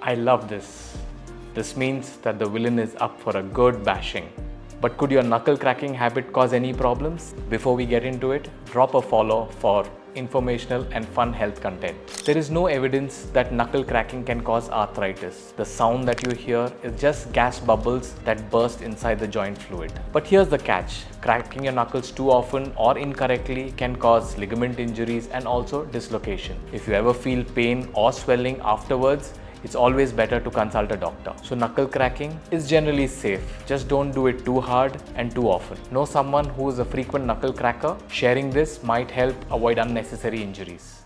I love this. This means that the villain is up for a good bashing. But could your knuckle cracking habit cause any problems? Before we get into it, drop a follow for informational and fun health content. There is no evidence that knuckle cracking can cause arthritis. The sound that you hear is just gas bubbles that burst inside the joint fluid. But here's the catch. Cracking your knuckles too often or incorrectly can cause ligament injuries and also dislocation. If you ever feel pain or swelling afterwards, it's always better to consult a doctor. So knuckle cracking is generally safe. Just don't do it too hard and too often. Know someone who is a frequent knuckle cracker? Sharing this might help avoid unnecessary injuries.